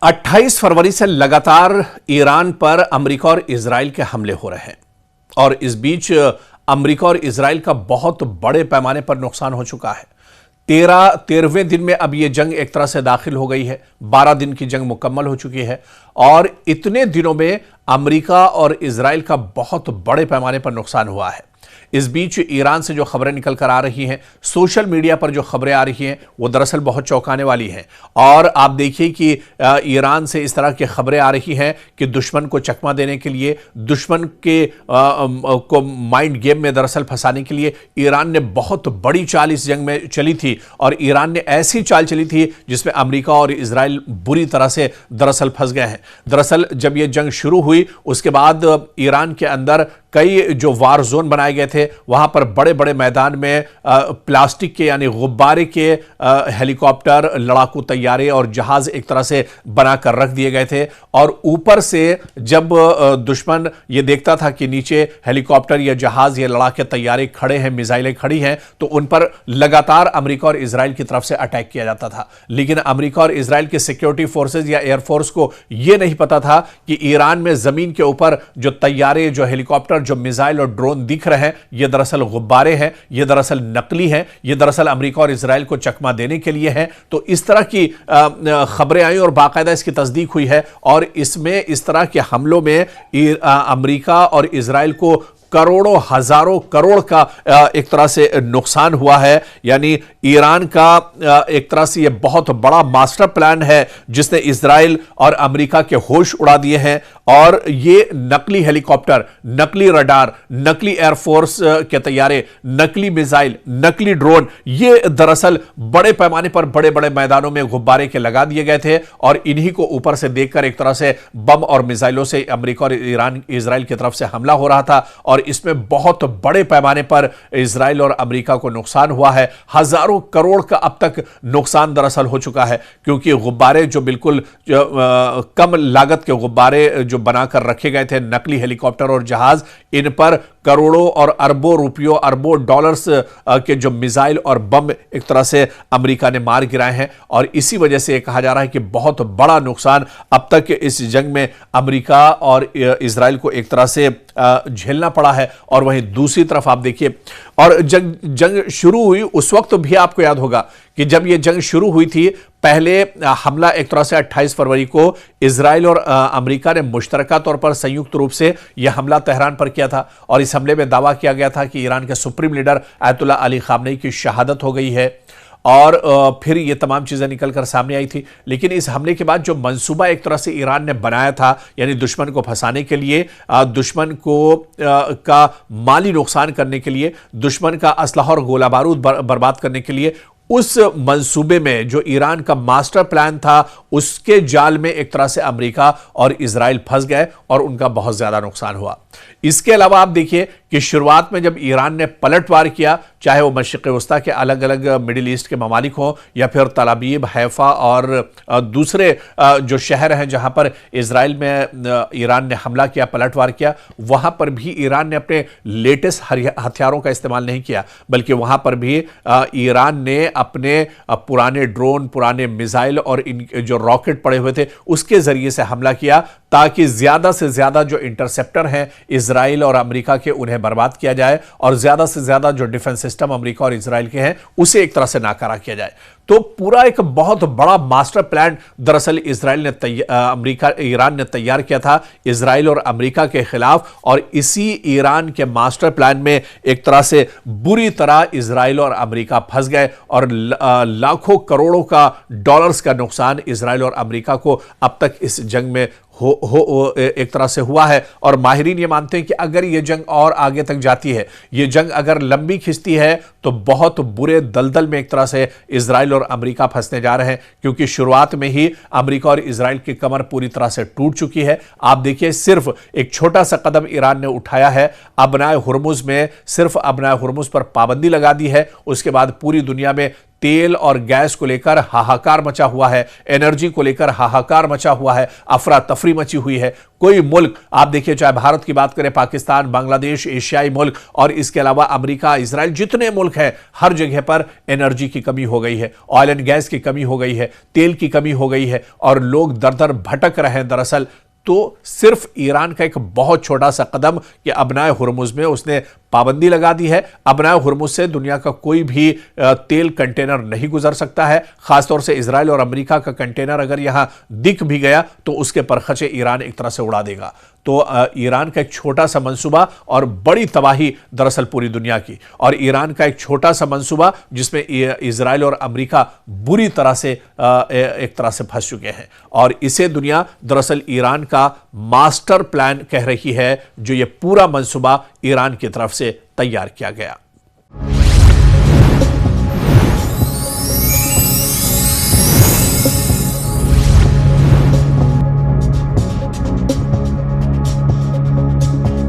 28 फरवरी से लगातार ईरान पर अमेरिका और इजराइल के हमले हो रहे हैं और इस बीच अमेरिका और इजराइल का बहुत बड़े पैमाने पर नुकसान हो चुका है। 13वें दिन में अब यह जंग एक तरह से दाखिल हो गई है। 12 दिन की जंग मुकम्मल हो चुकी है और इतने दिनों में अमेरिका और इजराइल का बहुत बड़े पैमाने पर नुकसान हुआ है। इस बीच ईरान से जो खबरें निकल कर आ रही हैं, सोशल मीडिया पर जो खबरें आ रही हैं, वो दरअसल बहुत चौंकाने वाली हैं। और आप देखिए कि ईरान से इस तरह की खबरें आ रही हैं कि दुश्मन को चकमा देने के लिए, दुश्मन के को माइंड गेम में दरअसल फंसाने के लिए ईरान ने बहुत बड़ी चाल इस जंग में चली थी और ईरान ने ऐसी चाल चली थी जिसमें अमेरिका और इजराइल बुरी तरह से दरअसल फंस गए हैं। दरअसल जब यह जंग शुरू हुई उसके बाद ईरान के अंदर कई जो वार जोन बनाए गए थे, वहां पर बड़े बड़े मैदान में प्लास्टिक के यानी गुब्बारे के हेलीकॉप्टर, लड़ाकू तैयारे और जहाज एक तरह से बनाकर रख दिए गए थे। और ऊपर से जब दुश्मन ये देखता था कि नीचे हेलीकॉप्टर या जहाज या लड़ाके तैयारे खड़े हैं, मिसाइलें खड़ी हैं, तो उन पर लगातार अमेरिका और इजराइल की तरफ से अटैक किया जाता था। लेकिन अमेरिका और इजराइल के सिक्योरिटी फोर्सेज या एयरफोर्स को यह नहीं पता था कि ईरान में जमीन के ऊपर जो तैयारे, जो हेलीकॉप्टर, जो मिसाइल और ड्रोन दिख रहे हैं, यह दरअसल गुब्बारे हैं, यह दरअसल नकली हैं, यह दरअसल अमेरिका और इजराइल को चकमा देने के लिए हैं। तो इस तरह की खबरें आई और बाकायदा इसकी तस्दीक हुई है और इसमें इस तरह के हमलों में अमेरिका और इजराइल को करोड़ों, हजारों करोड़ का एक तरह से नुकसान हुआ है। यानी ईरान का एक तरह से यह बहुत बड़ा मास्टर प्लान है जिसने इजराइल और अमेरिका के होश उड़ा दिए हैं। और ये नकली हेलीकॉप्टर, नकली रडार, नकली एयरफोर्स के तैयारे, नकली मिसाइल, नकली ड्रोन, ये दरअसल बड़े पैमाने पर बड़े बड़े मैदानों में गुब्बारे के लगा दिए गए थे और इन्हीं को ऊपर से देखकर एक तरह से बम और मिसाइलों से अमेरिका और इजराइल की तरफ से हमला हो रहा था। और इसमें बहुत बड़े पैमाने पर इजराइल और अमेरिका को नुकसान हुआ है। हजारों करोड़ का अब तक नुकसान दरअसल हो चुका है, क्योंकि गुब्बारे जो बिल्कुल कम लागत के गुब्बारे जो बनाकर रखे गए थे, नकली हेलीकॉप्टर और जहाज, इन पर करोड़ों और अरबों रुपयों, अरबों डॉलर्स के जो मिसाइल और बम एक तरह से अमेरिका ने मार गिराए हैं। और इसी वजह से कहा जा रहा है कि बहुत बड़ा नुकसान अब तक इस जंग में अमेरिका और इजराइल को एक तरह से झेलना पड़ा है। और वहीं दूसरी तरफ आप देखिए, और जंग शुरू हुई उस वक्त तो भी आपको याद होगा कि जब यह जंग शुरू हुई थी, पहले हमला एक तरह से 28 फरवरी को इजराइल और अमेरिका ने मुश्तरका तौर पर संयुक्त रूप से यह हमला तेहरान पर किया था। और इस हमले में दावा किया गया था कि ईरान के supreme leader Ayatollah Ali Khamenei की शहादत हो गई है और फिर ये तमाम चीज़ें निकलकर सामने आई थी। लेकिन इस हमले के बाद जो मंसूबा एक तरह से ईरान ने बनाया था, यानी दुश्मन को फंसाने के लिए, दुश्मन को का माली नुकसान करने के लिए, दुश्मन का असलहा और गोला बारूद बर्बाद करने के लिए, उस मंसूबे में जो ईरान का मास्टर प्लान था, उसके जाल में एक तरह से अमेरिका और इजराइल फंस गए और उनका बहुत ज्यादा नुकसान हुआ। इसके अलावा आप देखिए कि शुरुआत में जब ईरान ने पलटवार किया, चाहे वो मशरिक़ वस्ता के अलग अलग मिडिल ईस्ट के ममालिक हों या फिर तल अबीब, हैफा और दूसरे जो शहर हैं जहां पर इजराइल में ईरान ने हमला किया, पलटवार किया, वहां पर भी ईरान ने अपने लेटेस्ट हथियारों का इस्तेमाल नहीं किया, बल्कि वहां पर भी ईरान ने अपने पुराने ड्रोन, पुराने मिसाइल और इन जो रॉकेट पड़े हुए थे उसके जरिए से हमला किया, ताकि ज्यादा से ज्यादा जो इंटरसेप्टर हैं इजराइल और अमेरिका के, उन्हें बर्बाद किया जाए और ज्यादा से ज्यादा जो डिफेंस सिस्टम अमेरिका और इजराइल के हैं उसे एक तरह से नाकारा किया जाए। तो पूरा एक बहुत बड़ा मास्टर प्लान दरअसल ईरान ने तैयार किया था इजराइल और अमेरिका के खिलाफ। और इसी ईरान के मास्टर प्लान में एक तरह से बुरी तरह इजराइल और अमेरिका फंस गए और लाखों करोड़ों का डॉलर्स का नुकसान इजराइल और अमेरिका को अब तक इस जंग में एक तरह से हुआ है। और माहिरीन ये मानते हैं कि अगर ये जंग और आगे तक जाती है, ये जंग अगर लंबी खिंचती है, तो बहुत बुरे दलदल में एक तरह से इजराइल और अमेरिका फंसने जा रहे हैं, क्योंकि शुरुआत में ही अमेरिका और इजराइल की कमर पूरी तरह से टूट चुकी है। आप देखिए, सिर्फ एक छोटा सा कदम ईरान ने उठाया है, अबनाए हुर्मुज में सिर्फ अबनाए हुर्मुज पर पाबंदी लगा दी है, उसके बाद पूरी दुनिया में तेल और गैस को लेकर हाहाकार मचा हुआ है, एनर्जी को लेकर हाहाकार मचा हुआ है, अफरा तफरी मची हुई है। कोई मुल्क आप देखिए, चाहे भारत की बात करें, पाकिस्तान, बांग्लादेश, एशियाई मुल्क और इसके अलावा अमेरिका, इजराइल, जितने मुल्क हैं, हर जगह पर एनर्जी की कमी हो गई है, ऑयल एंड गैस की कमी हो गई है, तेल की कमी हो गई है और लोग दर दर भटक रहे हैं। दरअसल तो सिर्फ ईरान का एक बहुत छोटा सा कदम कि अबनाए हुर्मुज में उसने पाबंदी लगा दी है। अबनाए हुर्मुज से दुनिया का कोई भी तेल कंटेनर नहीं गुजर सकता है। खासतौर से इजराइल और अमेरिका का कंटेनर अगर यहां दिख भी गया तो उसके परखचे ईरान एक तरह से उड़ा देगा। तो ईरान का एक छोटा सा मंसूबा और बड़ी तबाही दरअसल पूरी दुनिया की, और ईरान का एक छोटा सा मंसूबा जिसमें इजराइल और अमेरिका बुरी तरह से एक तरह से फंस चुके हैं। और इसे दुनिया दरअसल ईरान का मास्टर प्लान कह रही है, जो ये पूरा मंसूबा ईरान की तरफ से तैयार किया गया।